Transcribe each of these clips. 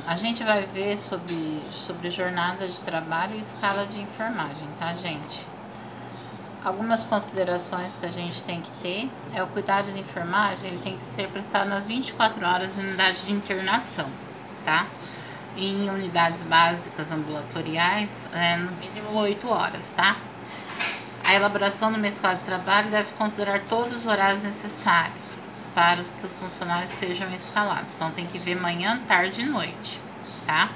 A gente vai ver sobre jornada de trabalho e escala de enfermagem, tá, gente? Algumas considerações que a gente tem que ter é o cuidado de enfermagem, ele tem que ser prestado nas 24 horas em unidade de internação, tá? Em unidades básicas ambulatoriais, no mínimo 8 horas, tá? A elaboração de uma escala de trabalho deve considerar todos os horários necessários para que os funcionários estejam escalados. Então, tem que ver manhã, tarde e noite, tá?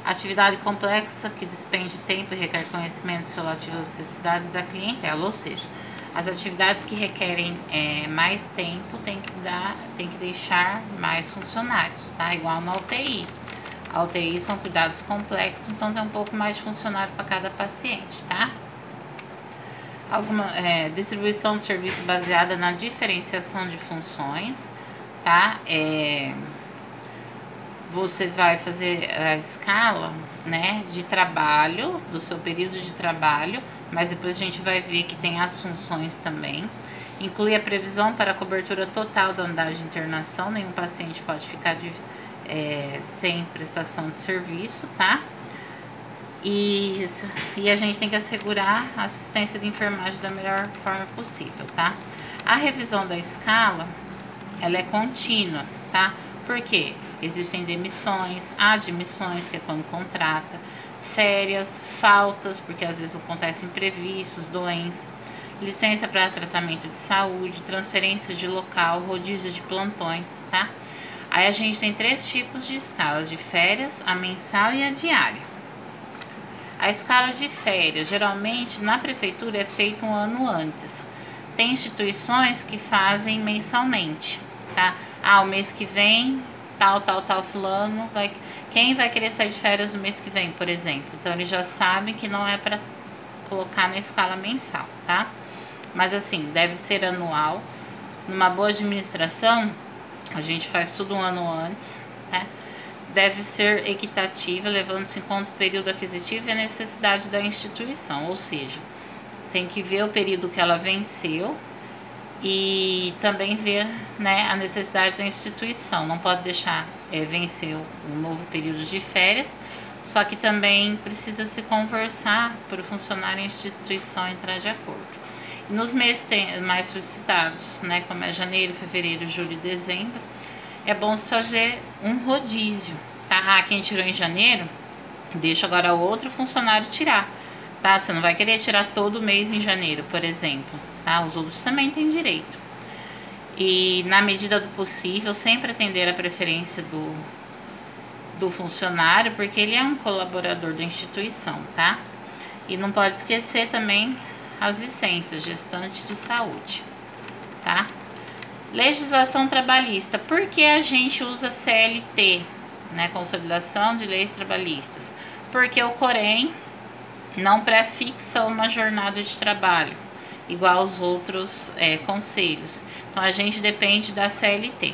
Atividade complexa que despende tempo e requer conhecimentos relativos às necessidades da clientela, ou seja, as atividades que requerem mais tempo tem que deixar mais funcionários, tá? Igual na UTI. A UTI são cuidados complexos, então tem um pouco mais de funcionário para cada paciente, tá? Distribuição de serviço baseada na diferenciação de funções, tá? Você vai fazer a escala, né, de trabalho, do seu período de trabalho, mas depois a gente vai ver que tem as funções também. Inclui a previsão para a cobertura total da unidade de internação, nenhum paciente pode ficar sem prestação de serviço, tá? E a gente tem que assegurar a assistência de enfermagem da melhor forma possível, tá? A revisão da escala, ela é contínua, tá? Por quê? Existem demissões, admissões, que é quando contrata, férias, faltas, porque às vezes acontecem imprevistos, doenças, licença para tratamento de saúde, transferência de local, rodízio de plantões, tá? Aí a gente tem 3 tipos de escalas, de férias, a mensal e a diária. A escala de férias, geralmente na prefeitura é feita um ano antes. Tem instituições que fazem mensalmente, tá? O mês que vem, tal fulano, quem vai querer sair de férias no mês que vem, por exemplo? Então, eles já sabem que não é para colocar na escala mensal, tá? Mas assim, deve ser anual. Numa boa administração, a gente faz tudo um ano antes, né? Deve ser equitativa, levando-se em conta o período aquisitivo e a necessidade da instituição, ou seja, tem que ver o período que ela venceu e também ver, né, a necessidade da instituição. Não pode deixar vencer um novo período de férias, só que também precisa se conversar para o funcionário e a instituição entrar de acordo. E nos meses mais solicitados, né, como é janeiro, fevereiro, julho e dezembro, é bom se fazer um rodízio, tá? Quem tirou em janeiro, deixa agora outro funcionário tirar, tá? Você não vai querer tirar todo mês em janeiro, por exemplo, tá? Os outros também têm direito. E na medida do possível, sempre atender a preferência do funcionário, porque ele é um colaborador da instituição, tá? E não pode esquecer também as licenças, gestante de saúde, tá? Legislação trabalhista. Por que a gente usa CLT, né? Consolidação de Leis Trabalhistas? Porque o Corém não pré-fixa uma jornada de trabalho, igual aos outros conselhos. Então, a gente depende da CLT,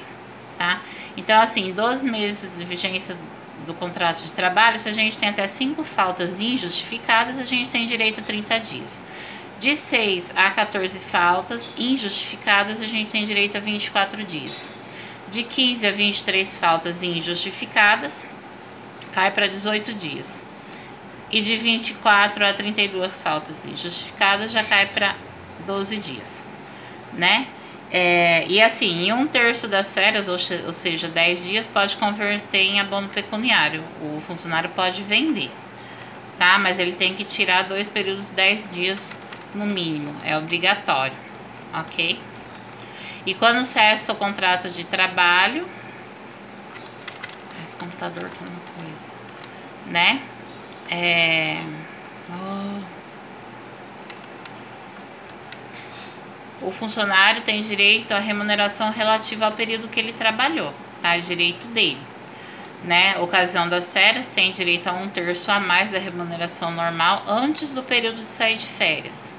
tá? Então, assim, 12 meses de vigência do contrato de trabalho, se a gente tem até 5 faltas injustificadas, a gente tem direito a 30 dias. De 6 a 14 faltas injustificadas, a gente tem direito a 24 dias. De 15 a 23 faltas injustificadas, cai para 18 dias. E de 24 a 32 faltas injustificadas, já cai para 12 dias, né? E assim, em 1/3 das férias, ou seja, 10 dias, pode converter em abono pecuniário. O funcionário pode vender, tá? Mas ele tem que tirar 2 períodos, 10 dias no mínimo, é obrigatório, ok? E quando cessa o contrato de trabalho, esse computador tem uma coisa, né? O funcionário tem direito à remuneração relativa ao período que ele trabalhou, tá? É direito dele, né? Ocasião das férias, tem direito a 1/3 a mais da remuneração normal antes do período de sair de férias.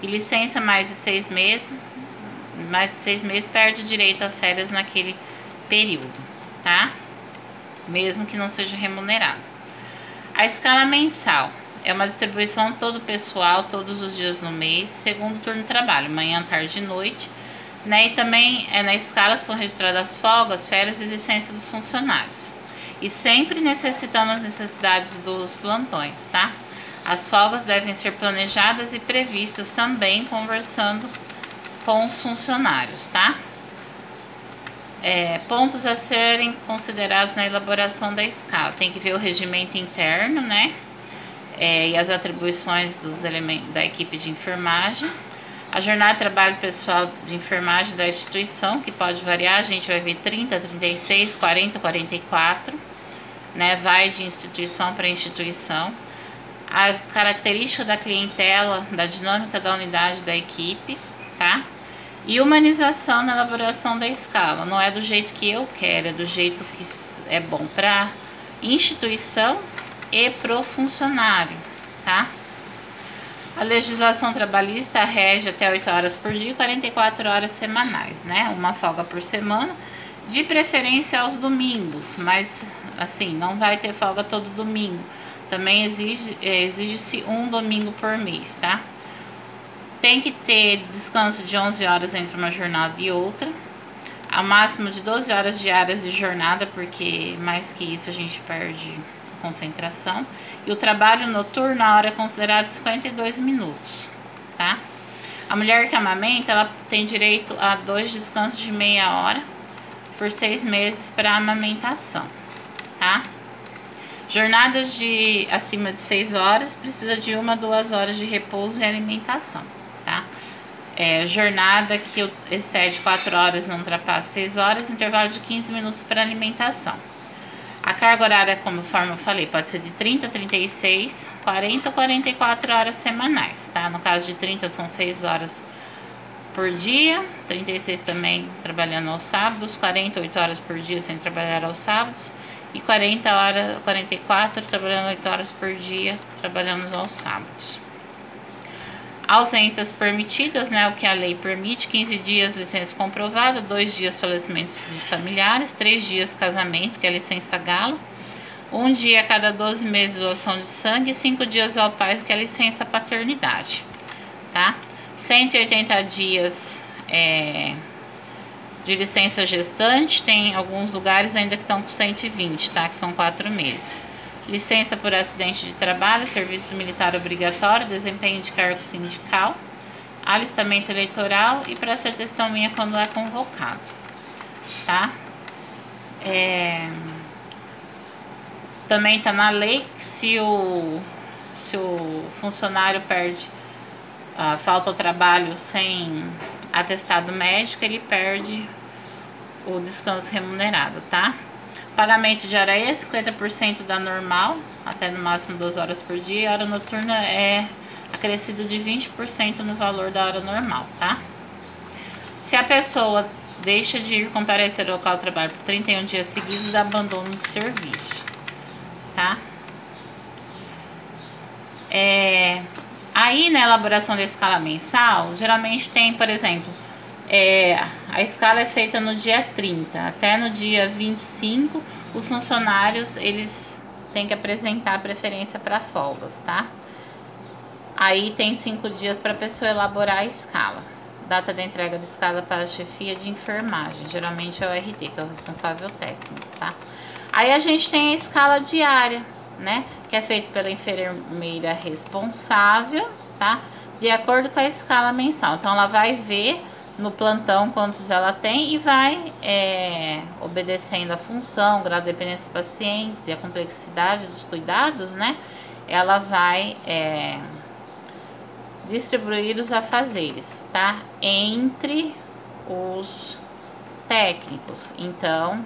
E licença mais de 6 meses, perde direito a férias naquele período, tá? Mesmo que não seja remunerado. A escala mensal é uma distribuição todo pessoal, todos os dias no mês, segundo turno de trabalho, manhã, tarde e noite, né? E também é na escala que são registradas folgas, férias e licença dos funcionários. e sempre necessitando as necessidades dos plantões, tá? As folgas devem ser planejadas e previstas também conversando com os funcionários, tá? Pontos a serem considerados na elaboração da escala. Tem que ver o regimento interno, né? E as atribuições dos elementos da equipe de enfermagem. A jornada de trabalho pessoal de enfermagem da instituição, que pode variar, a gente vai ver 30, 36, 40, 44, né? Vai de instituição para instituição. As características da clientela, da dinâmica da unidade da equipe, tá? E humanização na elaboração da escala. Não é do jeito que eu quero, é do jeito que é bom para instituição e pro funcionário, tá? A legislação trabalhista rege até 8 horas por dia e 44 horas semanais, né? Uma folga por semana, de preferência aos domingos, mas assim, não vai ter folga todo domingo. Também exige-se um domingo por mês, tá? Tem que ter descanso de 11 horas entre uma jornada e outra. Ao máximo de 12 horas diárias de jornada, porque mais que isso a gente perde concentração. E o trabalho noturno, a hora é considerada 52 minutos, tá? A mulher que amamenta, ela tem direito a 2 descansos de meia hora por 6 meses para amamentação, tá? Jornadas de acima de 6 horas, precisa de 1 a 2 horas de repouso e alimentação, tá? Jornada que excede 4 horas, não ultrapassa 6 horas, intervalo de 15 minutos para alimentação. A carga horária, conforme eu falei, pode ser de 30, 36, 40 ou 44 horas semanais, tá? No caso de 30 são 6 horas por dia, 36 também trabalhando aos sábados, 40, 8 horas por dia sem trabalhar aos sábados, e 44 trabalhando 8 horas por dia, trabalhando aos sábados. Ausências permitidas, né? O que a lei permite: 15 dias licença comprovada, 2 dias falecimento de familiares, 3 dias casamento, que é licença gala, 1 dia a cada 12 meses doação de sangue, e 5 dias ao pai, que é licença paternidade, tá? 180 dias de licença gestante, tem alguns lugares ainda que estão com 120, tá? Que são 4 meses. Licença por acidente de trabalho, serviço militar obrigatório, desempenho de cargo sindical, alistamento eleitoral e para ser testemunha quando é convocado, tá? Também tá na lei que se o funcionário falta ao trabalho sem atestado médico, ele perde o descanso remunerado, tá? Pagamento de hora extra, 50% da normal, até no máximo 2 horas por dia. E a hora noturna é acrescido de 20% no valor da hora normal, tá? Se a pessoa deixa de ir comparecer ao local de trabalho por 31 dias seguidos, dá abandono de serviço, tá? Aí, na elaboração da escala mensal, geralmente tem, por exemplo, a escala é feita no dia 30, até no dia 25, os funcionários, eles têm que apresentar preferência para folgas, tá? Aí tem 5 dias para a pessoa elaborar a escala. Data da entrega de escala para a chefia de enfermagem, geralmente é o RT, que é o responsável técnico, tá? Aí a gente tem a escala diária, né? Que é feita pela enfermeira responsável, tá? De acordo com a escala mensal. Então ela vai ver no plantão quantos ela tem e vai obedecendo a função, grau de dependência dos pacientes e a complexidade dos cuidados, né? Ela vai distribuir os afazeres, tá? Entre os técnicos. Então,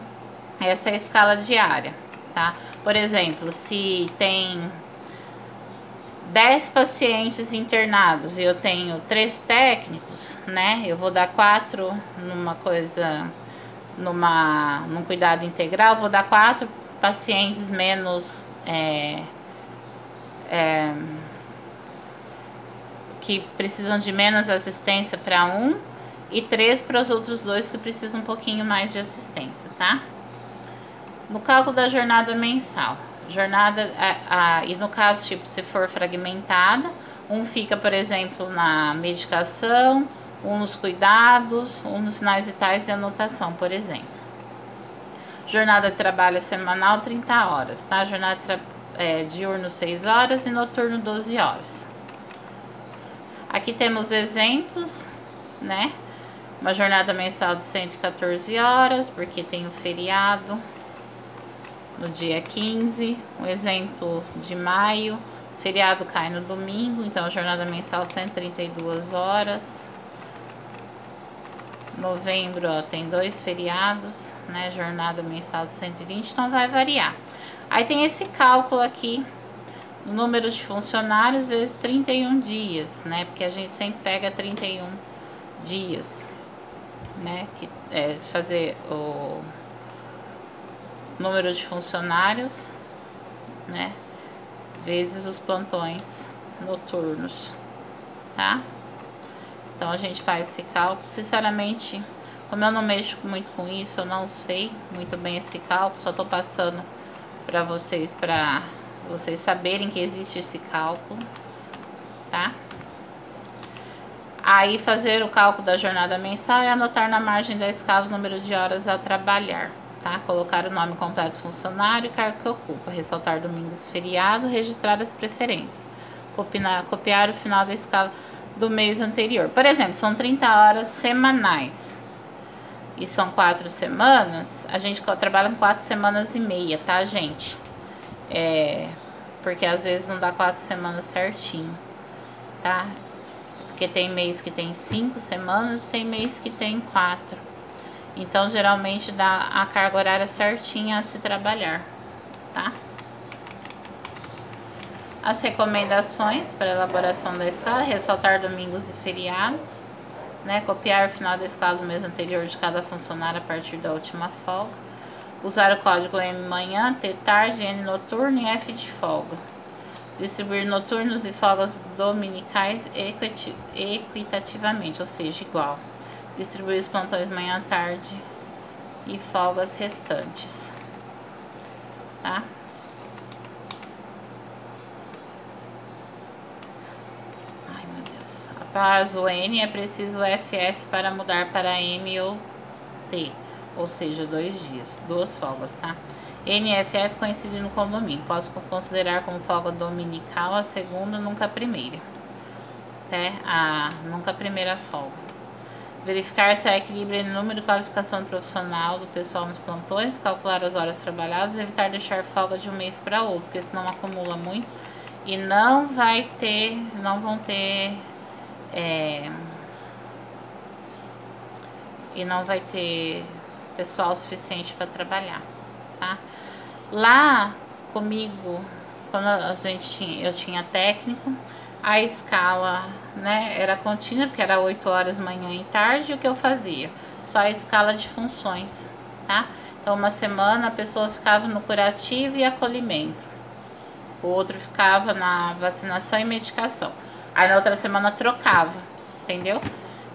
essa é a escala diária, tá? Por exemplo, se tem 10 pacientes internados e eu tenho 3 técnicos, né? Eu vou dar 4 num cuidado integral, vou dar 4 pacientes menos que precisam de menos assistência para um e 3 para os outros 2 que precisam um pouquinho mais de assistência, tá? No cálculo da jornada mensal, e no caso, tipo, se for fragmentada, um fica, por exemplo, na medicação, um nos cuidados, um nos sinais vitais e anotação, por exemplo. Jornada de trabalho semanal 30 horas, tá? Jornada diurno 6 horas e noturno 12 horas. Aqui temos exemplos, né? Uma jornada mensal de 114 horas, porque tem o feriado no dia 15. Um exemplo de maio, feriado cai no domingo, então a jornada mensal 132 horas. Novembro, ó, tem 2 feriados, né? Jornada mensal de 120, então vai variar. Aí tem esse cálculo aqui, o número de funcionários vezes 31 dias, né? Porque a gente sempre pega 31 dias, né? Que é fazer o número de funcionários, né? Vezes os plantões noturnos, tá? Então a gente faz esse cálculo. Sinceramente, como eu não mexo muito com isso, eu não sei muito bem esse cálculo, só tô passando para vocês saberem que existe esse cálculo, tá? Aí fazer o cálculo da jornada mensal e anotar na margem da escala o número de horas a trabalhar, tá? Colocar o nome completo do funcionário e cargo que ocupa, ressaltar domingos e feriado, registrar as preferências, copiar o final da escala do mês anterior. Por exemplo, são 30 horas semanais e são 4 semanas, a gente trabalha com 4 semanas e meia, tá, gente? Porque às vezes não dá 4 semanas certinho, tá? Porque tem mês que tem 5 semanas, tem mês que tem 4. Então, geralmente dá a carga horária certinha a se trabalhar, tá? As recomendações para elaboração da escala: ressaltar domingos e feriados, né? Copiar o final da escala do mês anterior de cada funcionário a partir da última folga. Usar o código M manhã, T tarde, N noturno e F de folga. Distribuir noturnos e folgas dominicais equitativamente, ou seja, igual. Distribuir os plantões manhã, tarde e folgas restantes, tá? Ai, meu Deus. Após o N é preciso o FF para mudar para M ou T, ou seja, 2 dias, 2 folgas, tá? NFF coincidindo com o domingo. Posso considerar como folga dominical a segunda, nunca a primeira. Nunca a primeira folga. Verificar se há equilíbrio no número de qualificação profissional do pessoal nos plantões. Calcular as horas trabalhadas. Evitar deixar folga de um mês para outro, porque senão acumula muito. E não vão ter pessoal suficiente para trabalhar, tá? Lá comigo, quando eu tinha técnico, a escala, né, era contínua, porque era 8 horas manhã e tarde. E o que eu fazia? Só a escala de funções, tá? Então, uma semana a pessoa ficava no curativo e acolhimento, o outro ficava na vacinação e medicação. Aí na outra semana trocava, entendeu?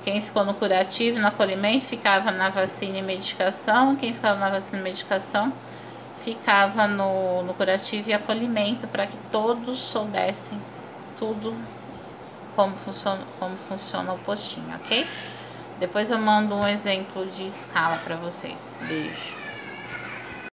Quem ficou no curativo e no acolhimento ficava na vacina e medicação. Quem ficava na vacina e medicação ficava no curativo e acolhimento, para que todos soubessem tudo como funciona o postinho, ok? Depois eu mando um exemplo de escala para vocês. Beijo.